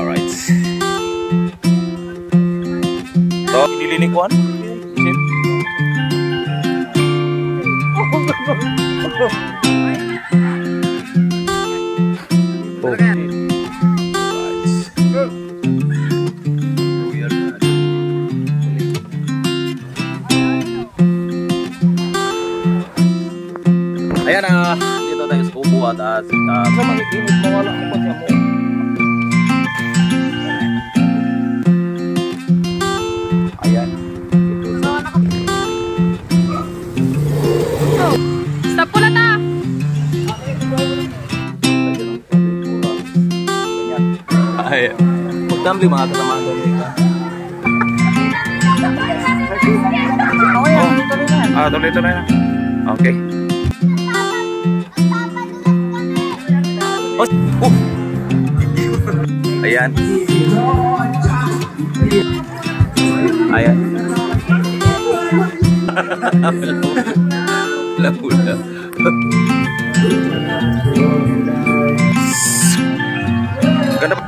Alright. So, nililikuan. Ayan na, dito tayo sa kubo at sa magigimit mo wala ko pa siya mo. Ayan. Stop ko na ta! Ayan. Magdamli mga kasamahan doon. Tuloy na yan. Okay. Ayan. Ayan. Lula. Ganda pa.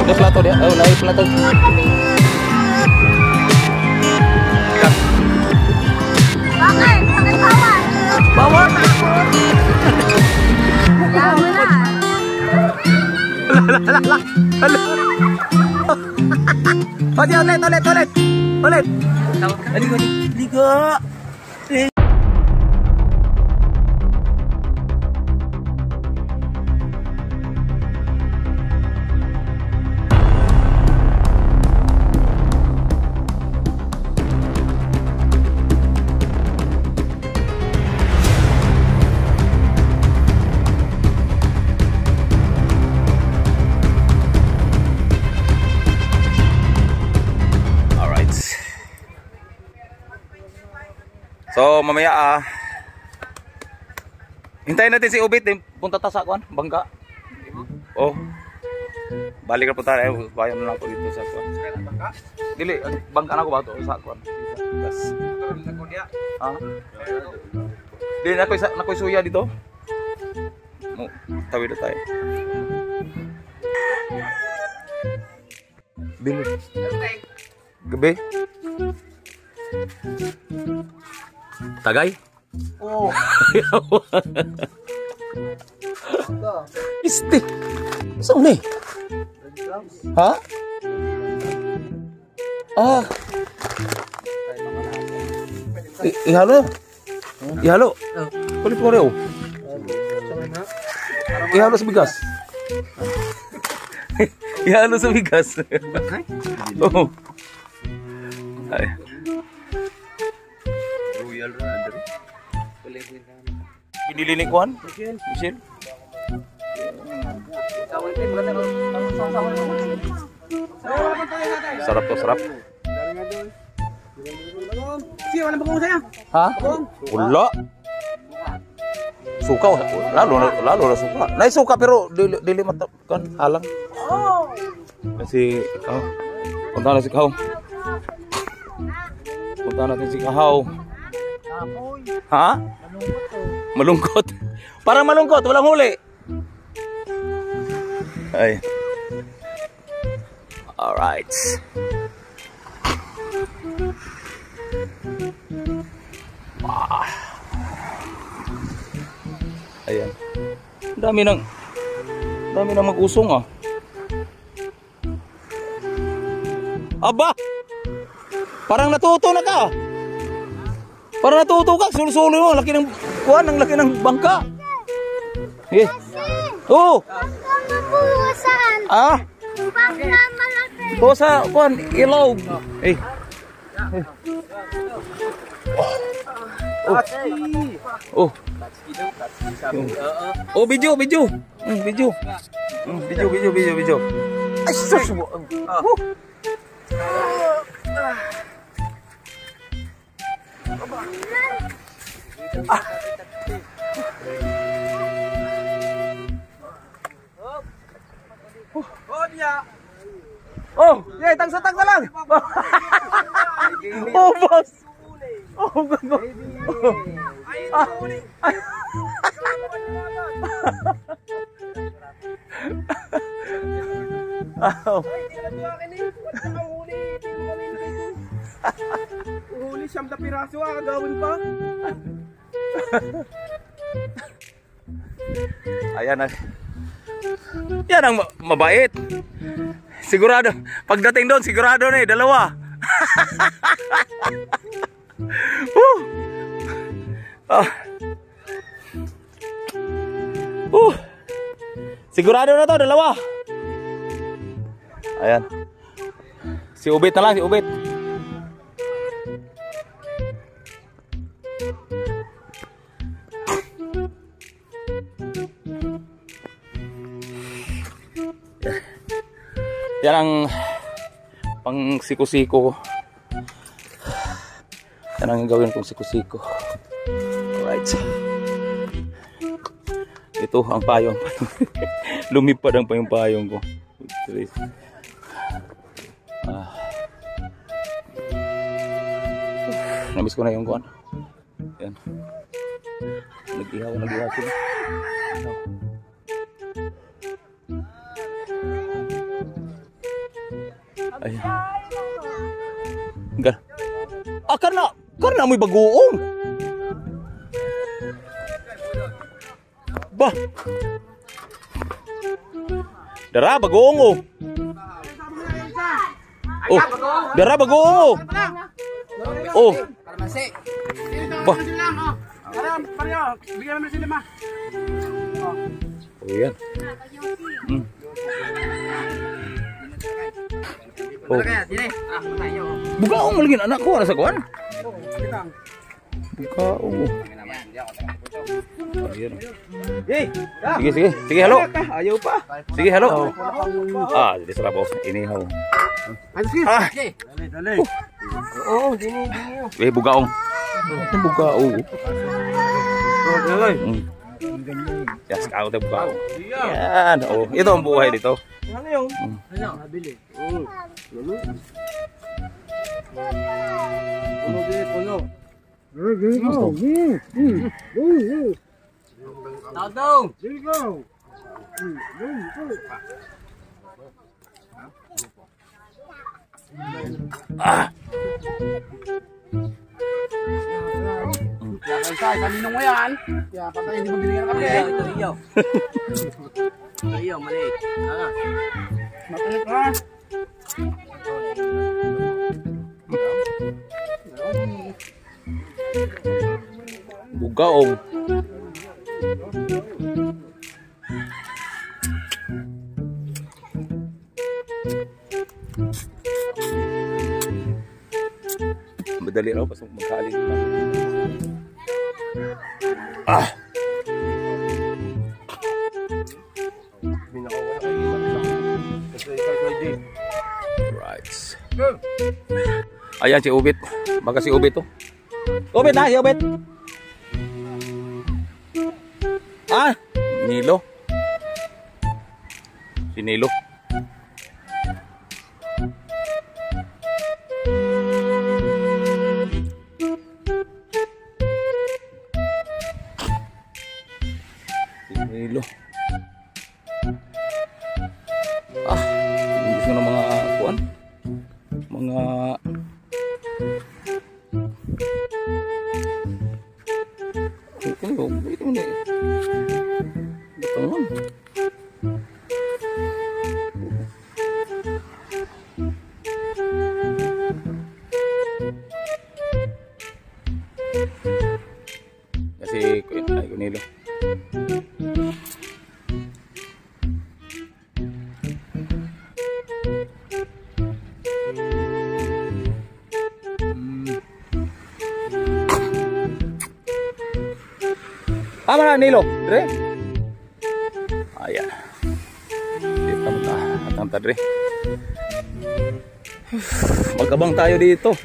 Udah plato dia. Oh, naik plato. Bawal. Toilet. Liga. So mamaya hintayin natin si Ubit, punta ta sa kuan, bangka. Oh. Balik ra punta tayo, bayan na ako dito sa kuan. Dili, bangka na ko ba to sa kuan. Yes. Ha? Dili na ko suya dito. Mo, tawid na tayo. Dili. Gabi. Tagay? Oh. Isti. Saan ni? Ha? Ihalo? Ihalo? Kulit ko rin. Ihalo sa bigas. Ihalo sa bigas. Oh. Ay. Binililikuan? Michelle? Sarap to, sarap. Ha? Wala. Suka, lalo na suka. Naisuka pero dili matakan halang. Kasi ikaw. Punta na si Kahaw. Punta natin si Kahaw. Ha? Malungkot. Parang malungkot, walang huli. Ay. Alright. Wow. Ayan. Dami nang mag-usong ah. Aba! Parang natuto na ka. Parang natuto ka. Sulo-sulo mo. Laki ng kuwan. Ang laki ng bangka. Eh. Oo. Saan? Ah? Bangka malaki. O sa kuwan. Ilog. Eh. Oh. Oh, video. Video. Ay, sus mo. Oh, yay, tagsa lang. Oh, boss. Oh, gago. Huli siyam na piraso, gagawin pa. Ayan na. Yan ang mabait. Sigurado. Pagdating doon, sigurado na dalawa. Oh. Sigurado na to, dalawa. Ayan. Si Ubit na lang, si Ubit. Yan ang pang siko-siko. Yan ang gawin kong siko-siko. Alright. Ito ang payong. Lumipad ang payong ko. Namiss ko na yung kuwan. Yan. Nag-ihaw sila. Ayan. Karena may bagoong. Bah. Dara bagoong oh. Oh, dara bagoong oh. Oh. Bah. Bigyan namin sila, ma. Oh, yan. Oh. Bukaong malagin anak ko, nasa kuwan? Bukaong. Sige, halo. Ayaw pa. Sige, halo. Jadi sarabaw. Inihaw. Dali. Oo, dini. Bukaong. Bukaong. Yes, kau tayo bukaong. Yan. Oh, ito ang buhay dito. Ano yung? Nabili. Puno. Tadong! Kaninong mo yan? Kaya patay, hindi mo binigyan kami. Ito, iyo. Iyo, mali. Matulit ka. Bukaong. Madali raw pasok magkaling. Right. Ayan si Ubit. Baka si Ubit to. Ubit na, si Ubit. Nilo. Si Nilo. Nilo. Gusto na mga kuan. Mga ito ni. Betul. Kasi ay kunilo. Tama na Nilo, Dre. Ayan. Dito na atang Dre. Magkabang tayo dito.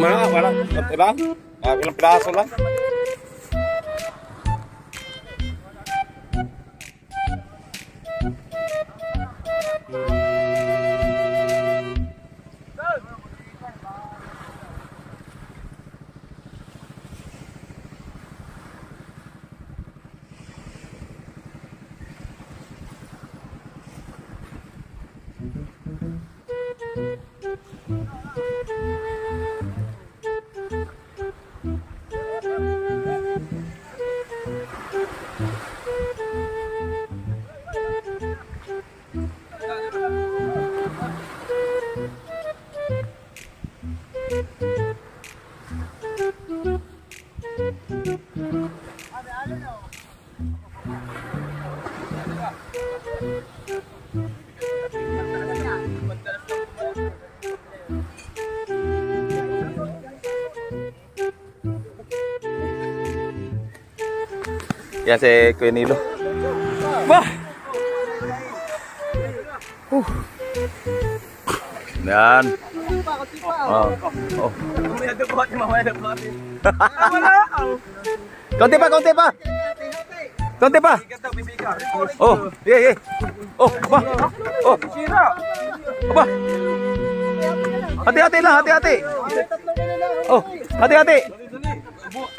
Wala, wala. Ilang piraso lang. Yan si Kuya Nilo. Bah! Yan. Oh. Oh. Konti pa, konti pa. Konti pa. Oh, yeah, yeah. Oh, apa? Oh. Apa? Hati-hati lah, hati-hati. Oh, hati-hati.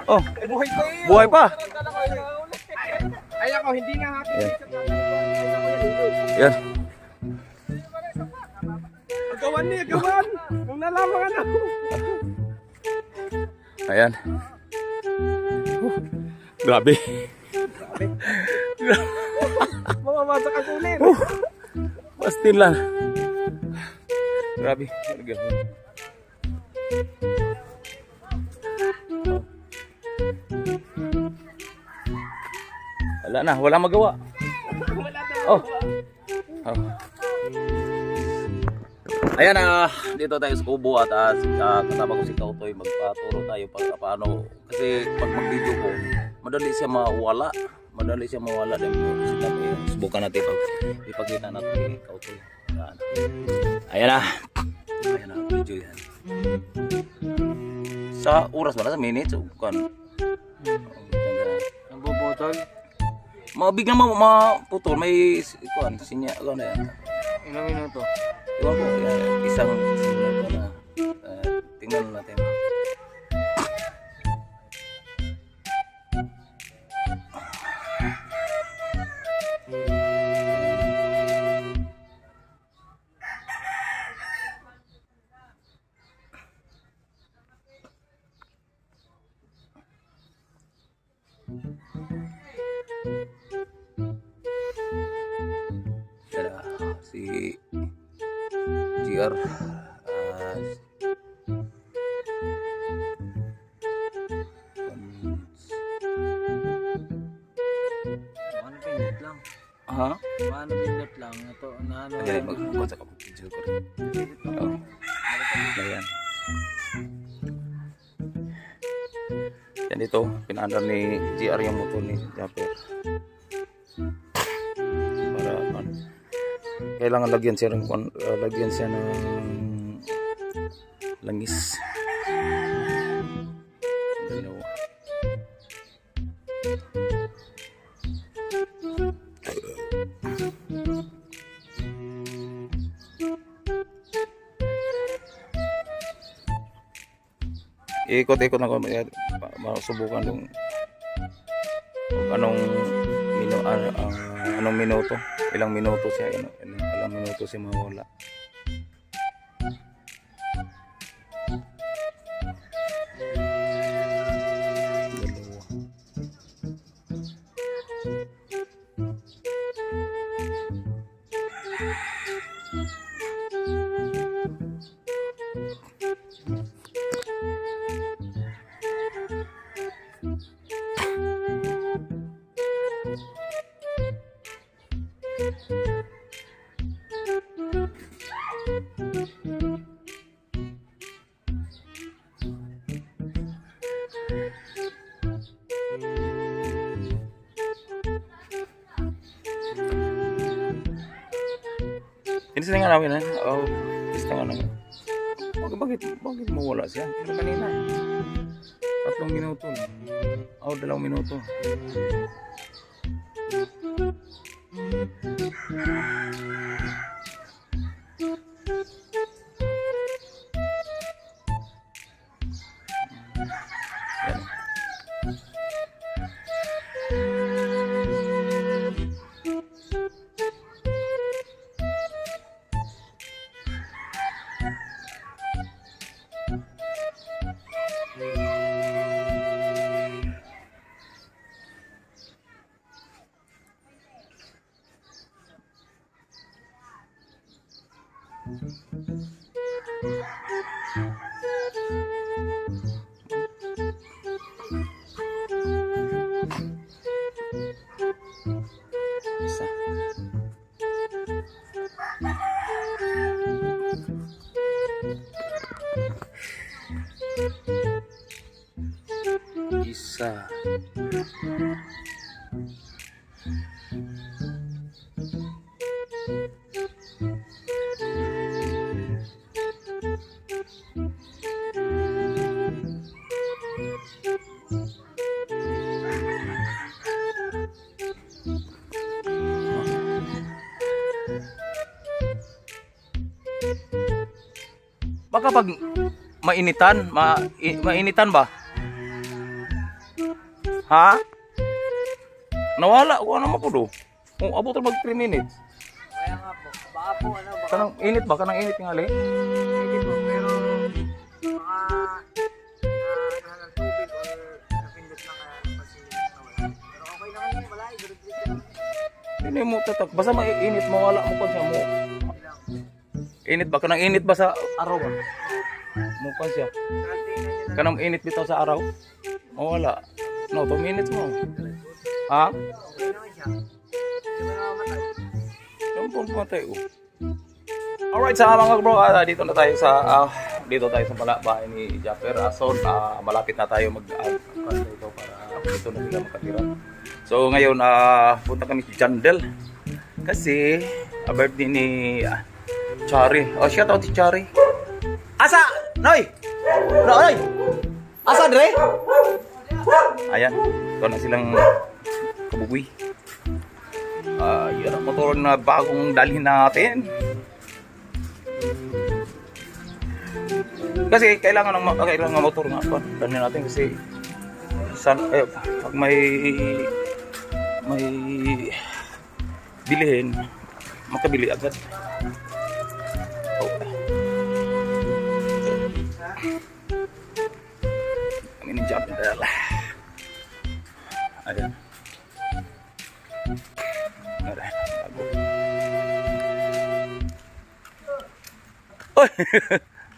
Oh, buhay pa. Ay ako, hindi nga happy. Yan. Gawan niya, gawan. Kung nalaman ako. Ayan. Grabe. Mamamasak ang ulit. Pastin lang. Grabe. Wala na, wala magawa. Oh. Oh. Ayan dito tayo sa kubo at kasama ko si Kautoy, magpaturo tayo para paano, kasi pag mag-video ko, madali siya mawala. Madali siya mawala din mo. Subukan natin ipakita natin kay Kautoy. Ayan na. Ayan na, video yan. Sa oras ba na? Sa minutes? Bukan. Nabubutol? Mabigyan mo maputol. May kuan, sinya. Ano yan? Ilang minuto? Iwan ko, isang minuto na. Tingnan natin. Si GR Pindot lang. aha, Paano pindot lang? Ito, ano? ayan, mag-WhatsApp ako video ko rin. Oh. Ayan. Yan dito, pinaandar ni GR yung motor ni Japper. Para kailangan lagyan siya ng langis. Dalawa. Ikot-ikot na ko, masubukan yung anong minuto, ilang minuto siya, ilang minuto siya mawala. Ini sering namin oh, gusto nga naman. Bakit mawala siya? Ito kanina. minuto. Oh, 2 minuto. Isa. Isa. Baka pag mainitan, mainitan ba? Ha? Nawala ko ano mapudo. Kung abot mag 3 minutes. Kaya nga po. Baka po ano, baka Kanang init ba? Kanang init nga ali? hindi po. Pero baka ng tubig or napindot lang kaya napasilit na wala. Pero okay naman yun. Wala. Diretso lang. Hindi mo tatak. Basta mainit, mawala mo pa siya mo. Hindi lang. Init ba? Kanang init ba sa araw ba? Mukha siya. Tingnan nyo na. Kanang init bitaw sa araw? Mawala. No, 2 minutes mo. Ha? Okay naman siya. Hindi mo namamatay. Yung pumatay ko. Alright sa mga bro, dito tayo sa bahay ni Japper Ason. Malapit na tayo dito para dito na sila makatira. So ngayon punta kami si Jandel kasi birthday ni Chari. Oh, shout out si Chari. Asa, Noy. Noy. Asa dre? Ayan, ito na silang kabugoy. Yan ang motor na bagong dalhin natin. Kasi kailangan ng motor nga pa dalhin natin kasi pag may bilihin, makabili agad. Okay. Kami ni Japper dala. Ayan. Ayan. Oy!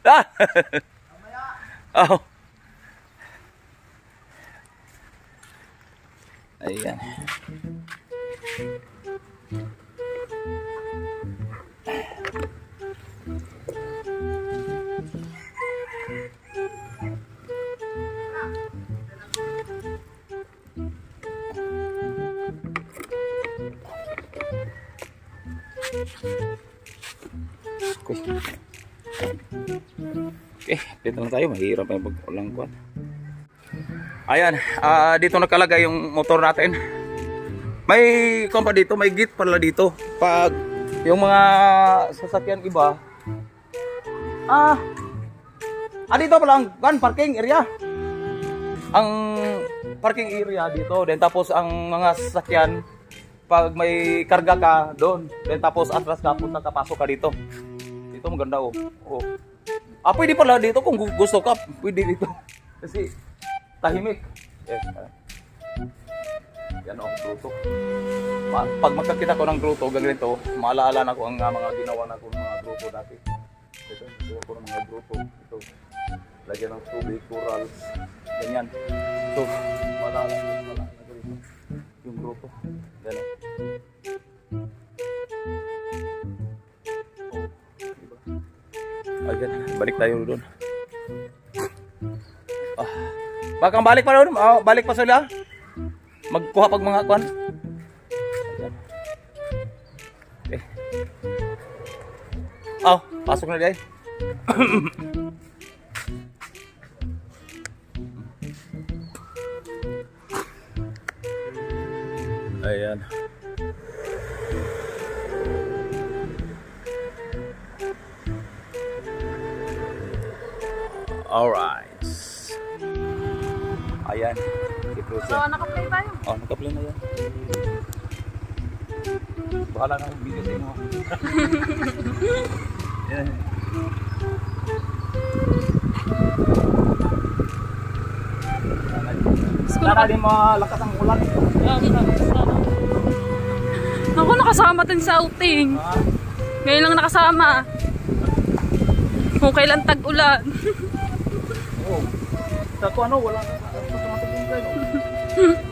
Ah! Oh. Ayan. Okay, dito na tayo. Mahirap yung pag-ulang kuwan. Ayan, dito nakalagay yung motor natin. May kuwan pa dito, may gate pala dito. Pag yung mga sasakyan iba, dito pala ang parking area. Ang parking area dito. Then tapos ang mga sasakyan, pag may karga ka doon, then tapos atras ka, punta ka, pasok ka dito. Dito maganda oh. Pwede pala dito kung gusto ka, pwede dito. Kasi tahimik. Yes. Yan gruto. Pag magkakita ko ng gruto, ganito, maalaala na ko ang mga ginawa na ko ng mga gruto dati. Ito ko ng mga gruto. Ito. Lagyan ng tubig, corals, ganyan. So, maalaala na ganito. Yung gruto. Ganyan. Ayan, balik tayo doon. Bakang balik pa doon. Balik pa sila. Magkuha pag mga kwan. Okay. Pasok na diay. Ayan. Alright. Ayan. So, naka-play tayo. Oh, naka-play na yan. Bahala na video sa inyo. Yan. Sana din malakas ang ulan. Ako nakasama din sa outing. Ngayon lang nakasama. Kung kailan tag-ulan. Oo. Sa ko ano, wala na sa matubungkay.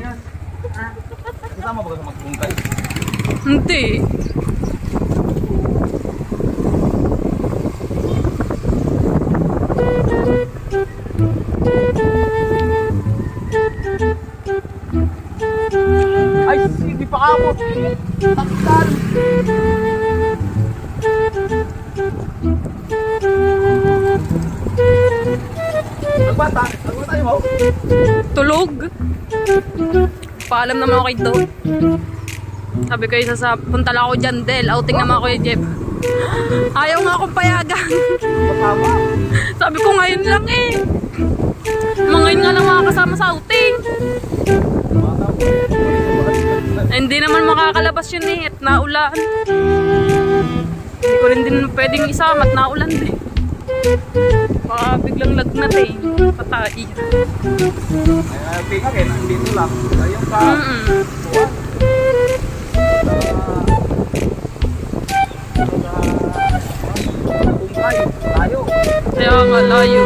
Yan. Kasama ba ka sa matubungkay? Hindi. Ay, hindi pa kamot. Taktan. Nagbata tayo mo? Tulog. Paalam naman ako kay Doc. Sabi ko isa sa punta lang ako dyan, Del. Outing naman ako kay Jeff. Ayaw nga akong payagan. Kasama. Sabi ko ngayon lang eh. Ngayon nga lang makakasama sa outing. Hindi naman makakalabas yun eh at naulan. Hindi ko rin din pwedeng isama at naulan din. Baka biglang lagnat eh. Patay. Tingnan eh, nandito lang. Ayun ka. Bungkay, layo. Kaya nga layo.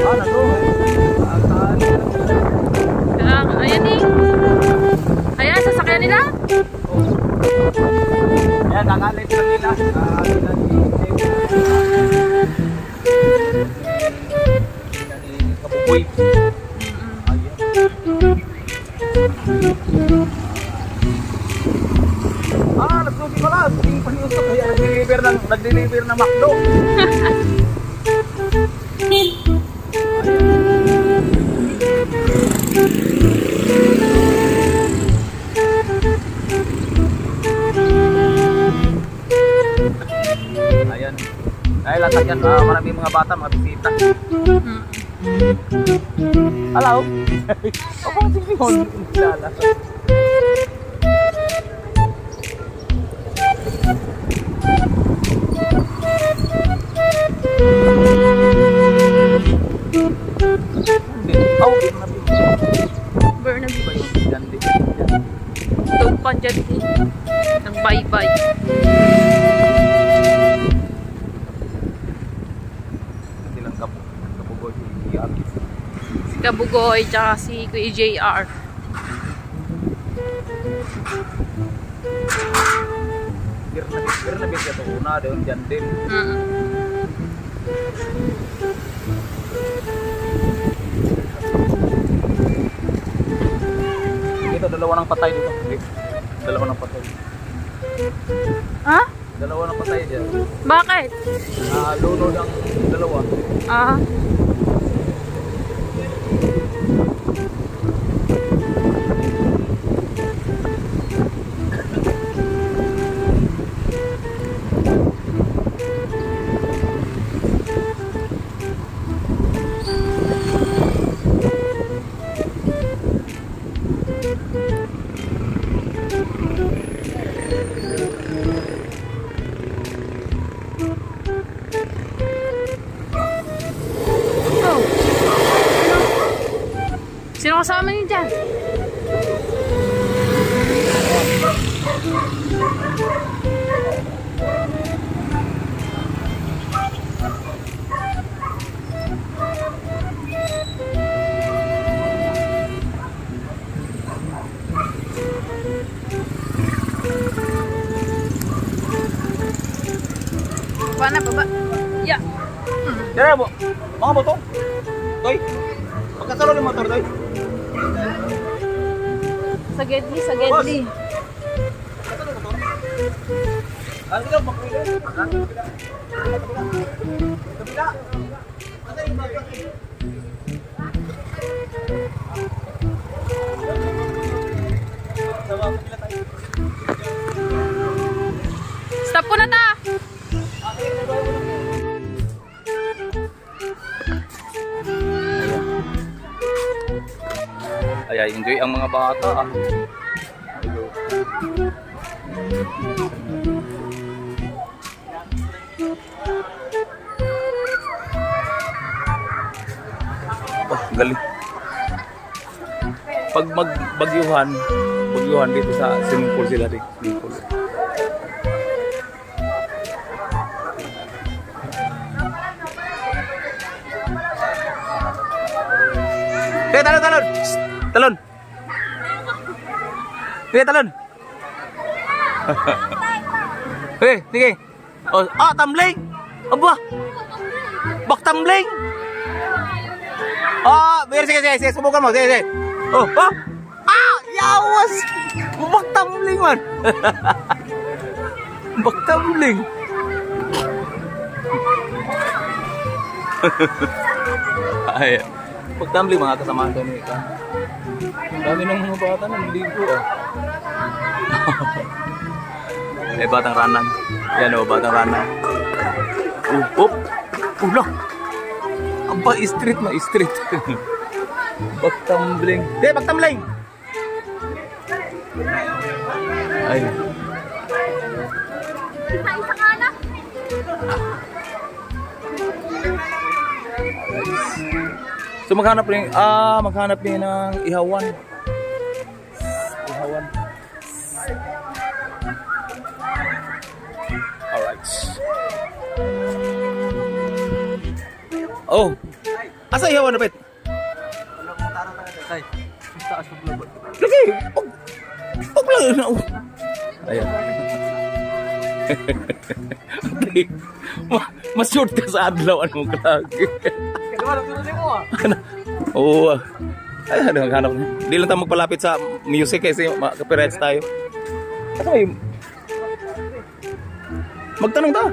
Ano to? Kaya nga, ayan eh. Ayan, sasakyan nila. Ayan, nakalit lang nila. Kabuboy. Ayan. Nagsusi pala. Tingin pa niyo sa kaya nag-deliver ng McDo. Ayan. Dahil lahat yan, maraming mga bata, mga bisita. Hello? Ako ang sisihon. Kilala. Burnaby. Yan din. Doon pa dyan eh. Nag-bye-bye. Silang kabugoy. Si Kabugoy tsaka si Kuya JR. Birnabit ka ito. Una doon dyan din. Ito, dalawa ng patay dito. Dalawa ng patay. Ha? Dalawa ng patay dyan. Bakit? Lunod ang dalawa. Ah. Oh. Sino kasama niyo dyan? Baba na, baba. Yeah. Tara mo. Mga motor. Toy. Pagkasalo ng motor, Toy. Sa Gedli, sa Gedli. Stop ko na ta! Ay, enjoy ang mga bata. Oh, galing. Pag magbagyuhan dito sa swimming pool sila rin. Swimming pool. Talon! Talon! Talon! Sige. Oh, tumbling! Aba! Bak tumbling! Sige, subukan mo. Sige. Oh! Yawas! Bak tumbling man! Bak tumbling! Ay, pag-tumbling mga kasamahan ko nito. Dami ng mga bata na naligo Eh, batang ranang. Yan batang ranang. Ulo! Aba, street. Pag-tumbling. Pag-tumbling! Ay. So maghanap rin ng ihawan. Alright. Oh. Asa ihawan na pet? Lagi. Pag lang na. Ayan. Mas short ka sa adlaw mo kalagi. Oo. Ay, naghanap na. Hindi lang tayo magpalapit sa music kasi copyrights tayo. Asa may... Magtanong ta.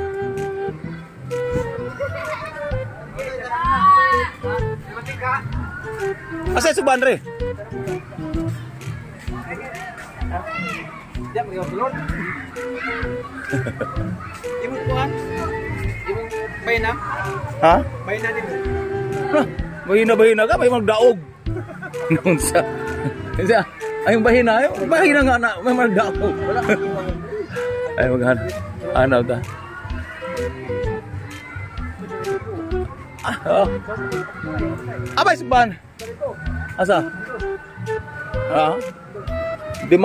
Asa yung suban, Re? Imong kuhan? Imong bayna? Ha? Bayna din. Bahina ka, may magdaog. Noon sa... Ay, bahina nga na, may magdaog. Ay, ano ta? Abay, suban. Asa? Di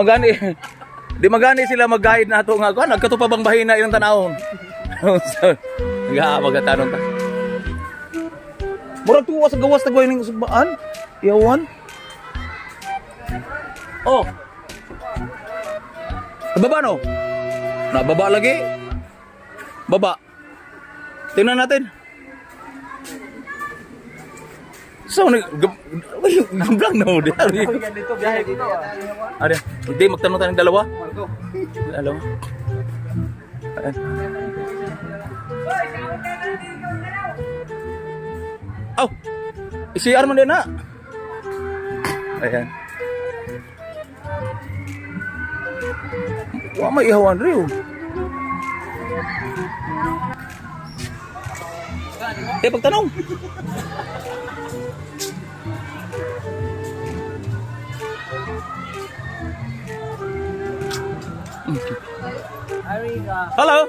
magani sila mag-guide na ito nga. Nagkato pa bang bahina ilang tanahon? Magatanong ta. Murag tuwa sa gawas na gawin ng subbaan. Iyawan. Oh. Nababa no? Nababa lagi? Baba. Tingnan natin. So, nag-vlog na mo dito. Biyahe dito. Ada. Hindi, magtanong tayo ng dalawa. Dalawa. Ayan. Oh! I-CR mo din na. Ayan. Wah, may ihawan rin. Pagtanong. Hello.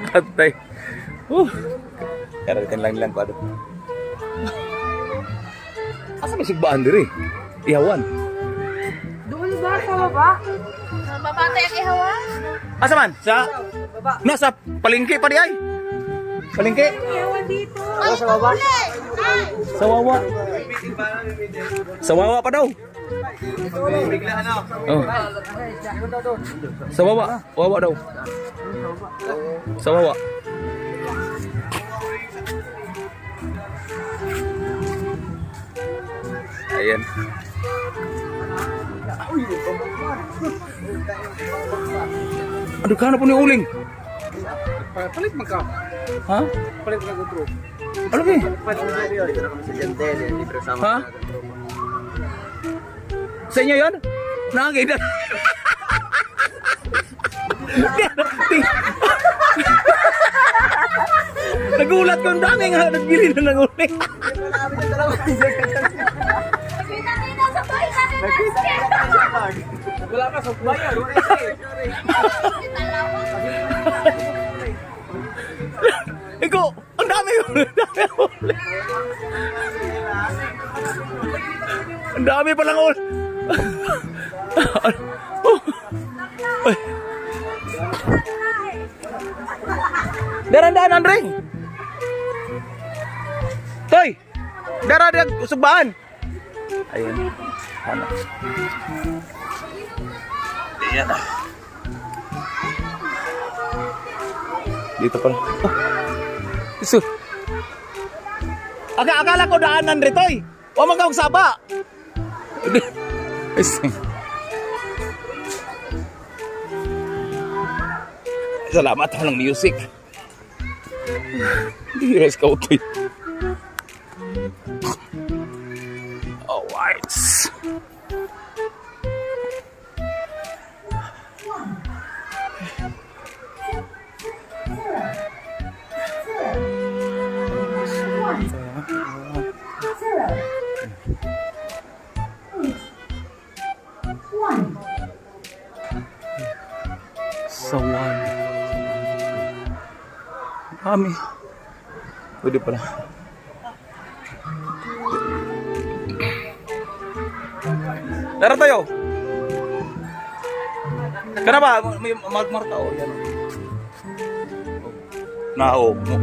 Atay. Kararitin lang nilang kuado. Asa may sigbaan diri? Ihawan. Doon ba sa baba? Mamatay ang ihawa. Asa man? Sa nasa palengke pa di ay. Palengke. Ihawan dito. Sa baba. Sa Wawa. Sa Wawa pa daw. Oh. Sa Wawa. Wawa daw. Sa Wawa. Ayan. Aduh, kana po ni uling. Palit man ka. Ha? Palit man ka bro. Ano ba? Palit man ka. Dito na kami sa Jantel. Libre sama. Ha? Sa inyo yun? Nakakita. Nagulat ko, ang dami nga nagbili na ng uling. Kita-kita sa bahay sa basket. Wala ka sa bayan. Iko, ang dami yun. Ang dami palang uling. Daran-daran, Andre. Toy, daran-daran, usubaan. Ayun. Ano? Ayan. Dito pala. Oh. Isu. Akala ko daanan rito eh. Huwag magkawag saba. Salamat walang music. Hindi res ka utoy. Alright. Sawan. Kami. Pwede pala. Dara tayo. Kenapa? May magmarka o yan. Nao mo.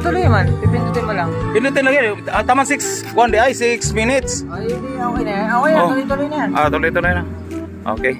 Tuloy man. Pipindutin mo lang. Pinutin lang yan. Tama 6. 1 day ay 6 minutes. Ay, okay na yan. Okay na. Tuloy-tuloy na yan. Tuloy-tuloy na. Okay.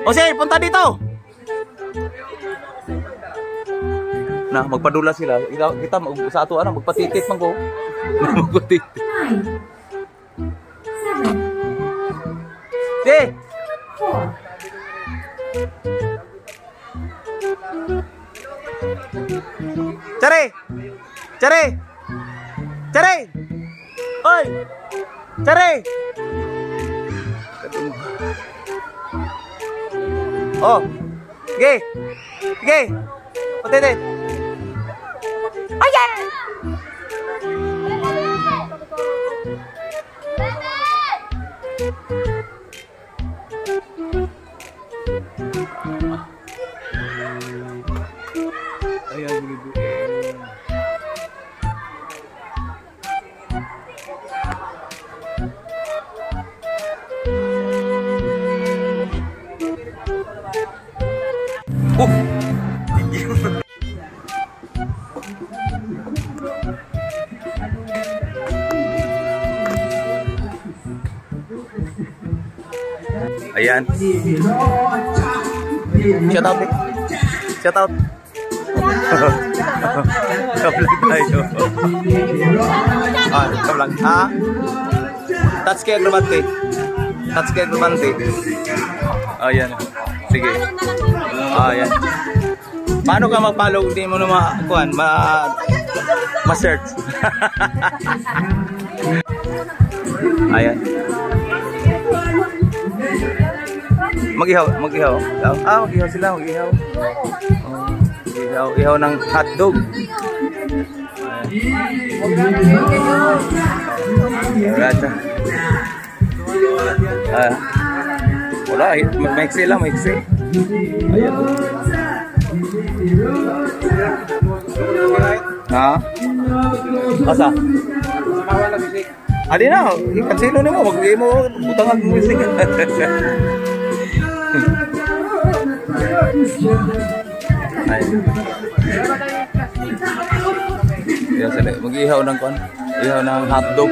O sige, punta dito. Na, magpadula sila. Kita sa ato ano, magpatitit man ko. Magpatitit. 7 Cari. Cari. Cari. Oi. Cari. Oh. Sige. Sige. Patete. Ayan. Ayan, bulu. Ayan. Shout out eh. Shout out. Kablang tayo. Kablang. Touch kay Agrabante. Touch kay Agrabante. Ayan. Sige. Ayan. Paano ka mag-follow? Hindi mo na ma-kuhan, ma-search. Ayan. Mag-ihaw. Mag-ihaw sila, mag-ihaw. Ihaw ng hotdog. Wala, maiksi lang, maiksi. Ayan. Ha? Asa? Adi na, ikansilo na mo, mag-i mo, butangan mo musik. Ayan sila, mag-ihaw ng kon, ihaw ng hotdog.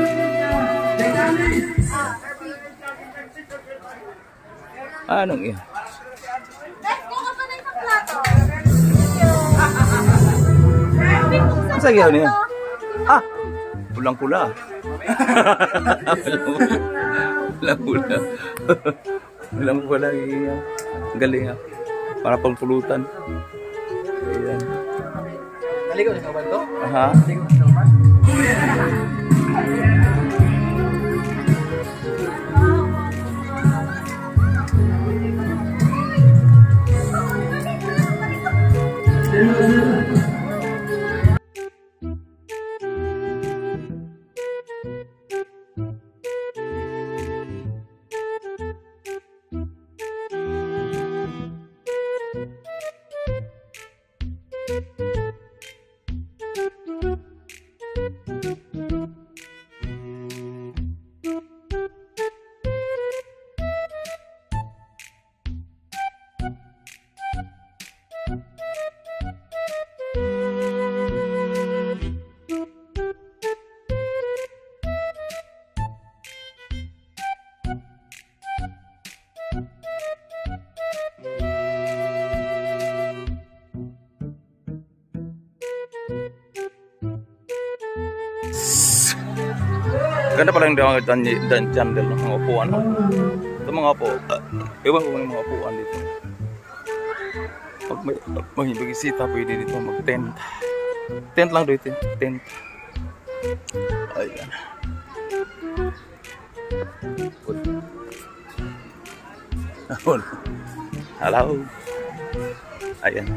Anong ihaw? Masa ihaw niya? Pulang-pula. Pulang-pula. Pulang-pula ihaw. Galing ha. Para pang pulutan. Ayan. Naligaw na kauban to? Aha. Naligaw na kauban? Ganda pala yung dan channel ng mga upuan. Ito mga upo. Ewan ko yung mga upuan dito. Pag may bisita, pwede dito mag-tent. Tent lang dito. Tent. Ayan. Hello. Ayan.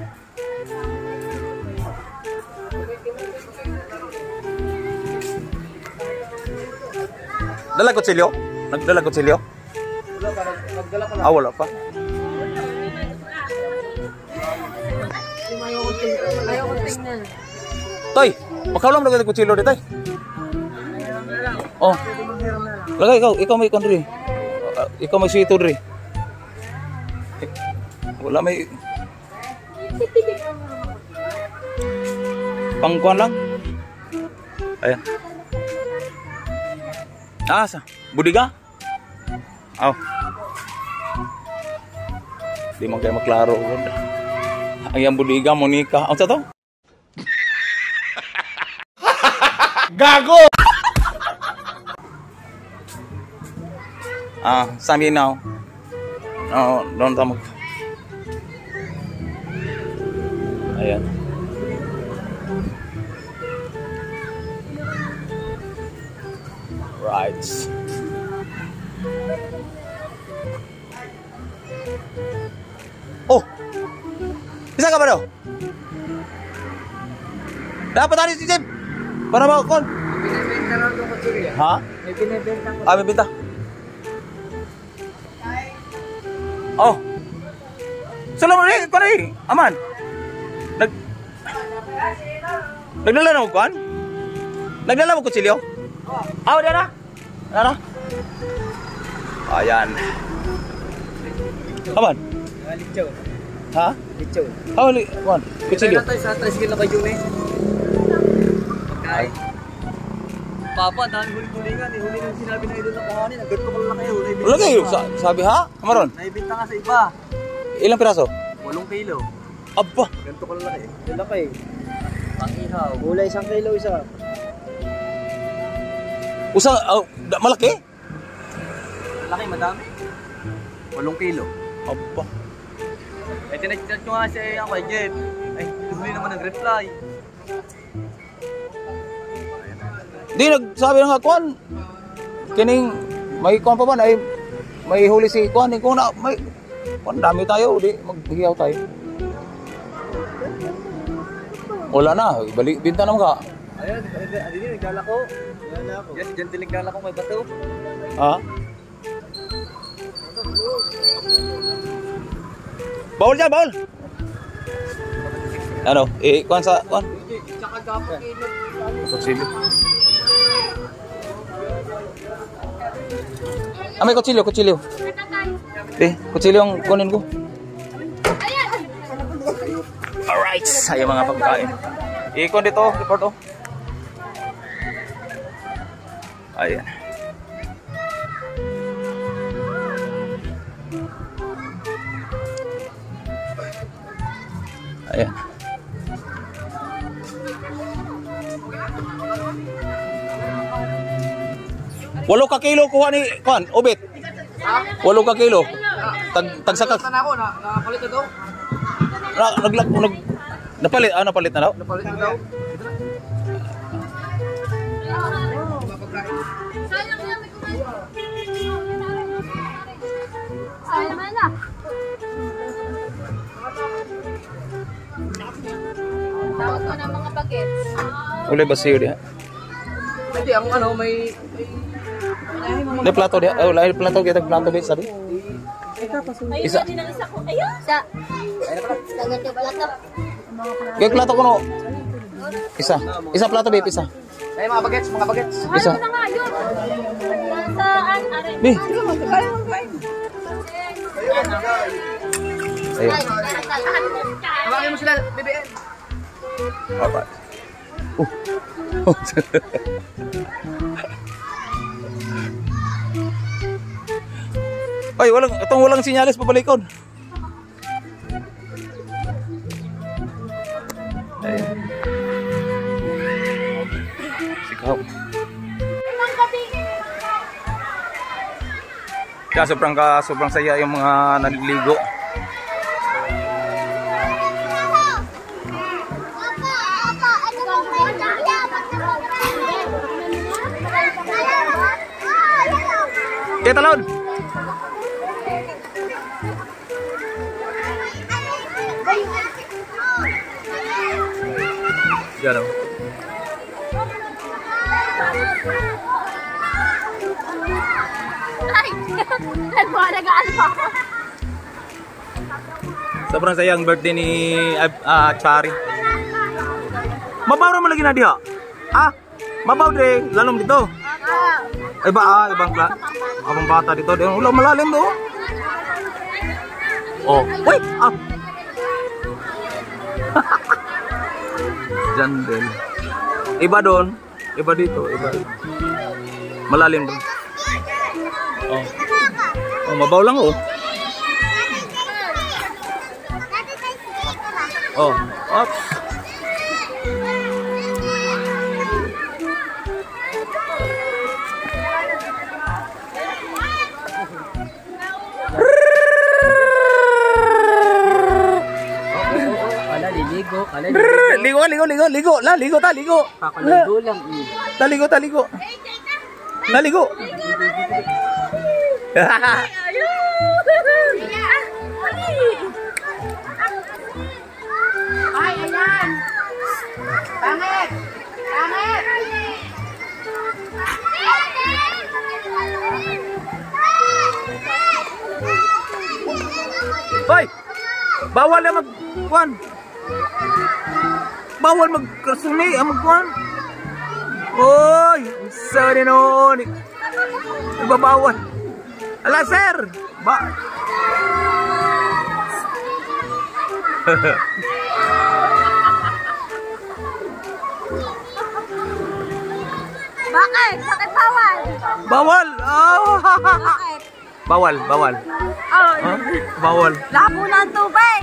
Dala kutsilyo? Nagdala kutsilyo? Wala pa, nagdala pa lang. Wala pa. Ayaw ko tingnan. Toy, makaulam lagay kutsilyo dito. Oh. Lagay ikaw may kondri. Ikaw may sito diri. Wala may pangkuan lang. Ayan. Sa budiga? Aw. Di mo kayo maklaro. Ayan budiga, Monica. Ang sa to? Gago! Sami now. No, don't tamag. Ayan. Right. Isa ka ba daw? Dapat tadi si Jim. Para ba kon? Binibenta lang itong kutsilyo. Ha? May binibenta ko. May binta. Oh. Salamat rin, ko rin. Aman. Nagdala mo kuan? Nagdala mo kutsilyo? Ah, udah na. Ano? Ayan. Aman. Litso. Ha? Litso. Oh, kuan. Kutsilyo. Tayo sa tricycle na kayo eh. Pagkain. Papa, dahil huli-hulingan. Huli nang sinabi na idol na kuhanin. Ang ganito ko lang kayo. Wala kayo. Sabi ha? Amaron. Naibinta nga sa iba. Ilang piraso? 8 kilo. Aba. Ganito ko lang kayo. Laki. Pang-ihaw. Gulay 1 kilo isa. Usa, malaki? Laki, madami. 8 kilo. Aba. Eh, tinag-chat ko nga siya ako, Jet. Ay, huli naman nag-reply. Di nagsabi na nga kuan. Kining may kuan pa ba na may huli si kuan kung na may kuan dami tayo di maghiyaw tayo. Wala na, balik binta naman ka. Ayun, hindi nagdala ko. Nagdala ako. Yes, dyan tinigdala ko may bato. Ha? Bawal dyan, bawal. Ano? Kuan sa kuan? Tsaka gapang ilog. Kutsilyo. May kutsilyo, kutsilyo. Kutsilyo ang kunin ko. Alright, saya mga pagkain. Ikon dito, report oh. Ayan. Ayan. Walo ka kilo kuha ni kuan, ubit. 8 ka kilo. Tagsakak. Tan ako, nakapalit na daw. Napalit, napalit na daw. Napalit na daw. Sayang yan, may kumain. Sayang na. Tawag ko ng mga bagets. Ulay ba siyo diha? Hindi, ang ano, may... May plato diha. Ulay plato kita plato ba sabi? Isa. Isa. Ganito plato. Kaya plato ko no. Isa. Isa plato ba isa. Ay, mga bagets, mga bagets. Isa. Ano na nga yun? Nasaan? Are. Bi. Ayun. Tawagin mo sila, BBM. Apa? Ay, walang sinyalis pabalikod. Ayun. Sikaw. Kaya sobrang saya yung mga naliligo. Kaya talon. Diyan o. Ay! Nagmalagaan pa ako. Sobrang saya ang birthday ni Chari. Mabaw naman lagi na diha. Mabaw dre, lalom dito. Iba abang bata dito. Ulang malalim do. Oh, wait. Diyan din. Iba doon. Iba dito. Iba dito. Malalim doon. Oh, mabaw lang oh. Oh, up. Ligo. Kakaligo lang. Taligo. Naligo. Ay, ayan! Pangit! Pangit! Hoy! Bawal na mag-kuan. Bawal mag-krasuni, mag-kuan. Hoy! Sorry noon. Ibabawal. Ala, sir! Bakit? Bakit bawal? Bawal! Oh. Bakit? Bawal. Oh, Huh? Bawal. labo na ang tubig.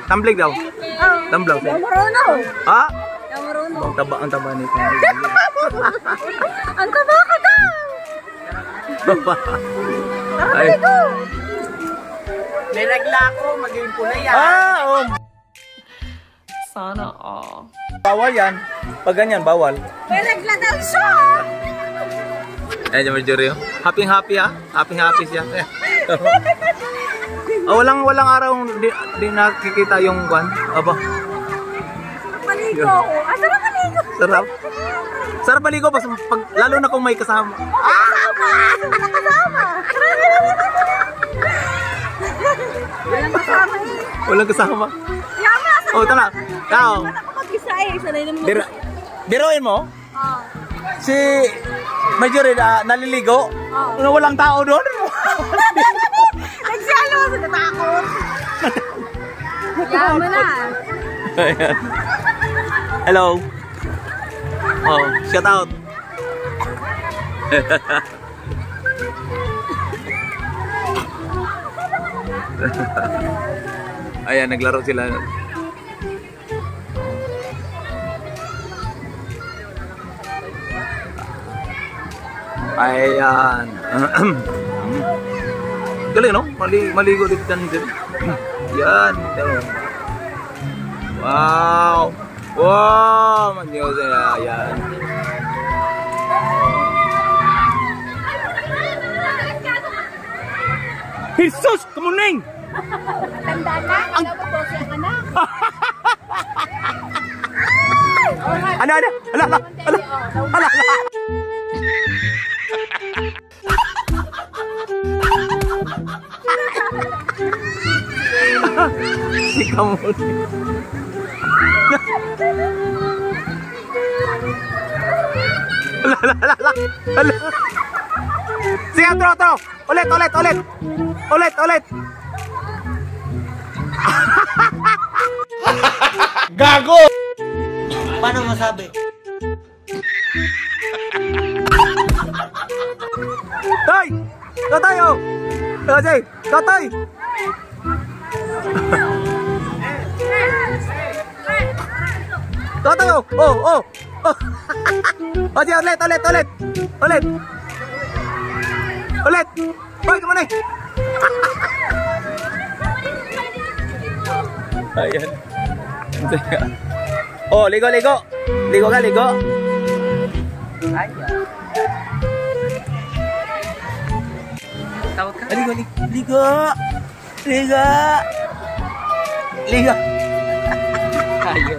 Tumbling daw. Oh. Tumbling. Yung marunong. Ha? Yung marunong. Ang taba nito. Ang taba ka daw. Ay. May regla ako, maging pula yan. Oh. Sana all. Bawal yan. Pag ganyan, bawal. May regla daw siya. Ayan yung Marjorie. Happy ha. Happy siya. Walang araw di nakikita yung kwan. Aba. Maligo ako. Sarap maligo. Sarap. Sarap maligo lalo na kung may kasama. Kasama. Walang kasama eh. Walang kasama. Yama. Oh, tara. Tao. Mag-isa eh. Sanay naman Biruin mo? Oh. Si Marjorie naliligo. Walang tao doon. Nagsalo. Natatakot. Yama na. Ayan. Hello. Oh, shout out. Ayan, naglaro sila. Ayan. Galing, no? Maligo dito din. Yan. Wow. Wow. Manyo saya. Yan. Jesus, kamuning! Tanda na. Ang pagpose ka na. Ala. Si kamuning. Ala. Sige, tro. Ulit. Gago! Paano masabi? Toy! Totoy, oh! Totoy! Totoy! Totoy, oh! Oh! O, di, ulit! Hoy, kamunay! Ayan. Oh, ligo. Ligo ka. Tawag ka? Ligo. Ayo.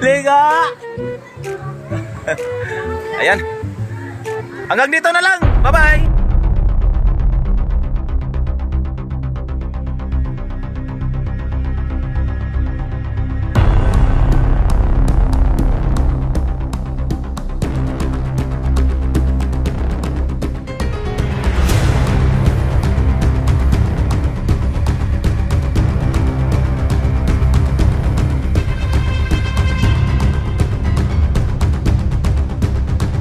Ligo. Ayan. Hanggang dito na lang. Bye-bye.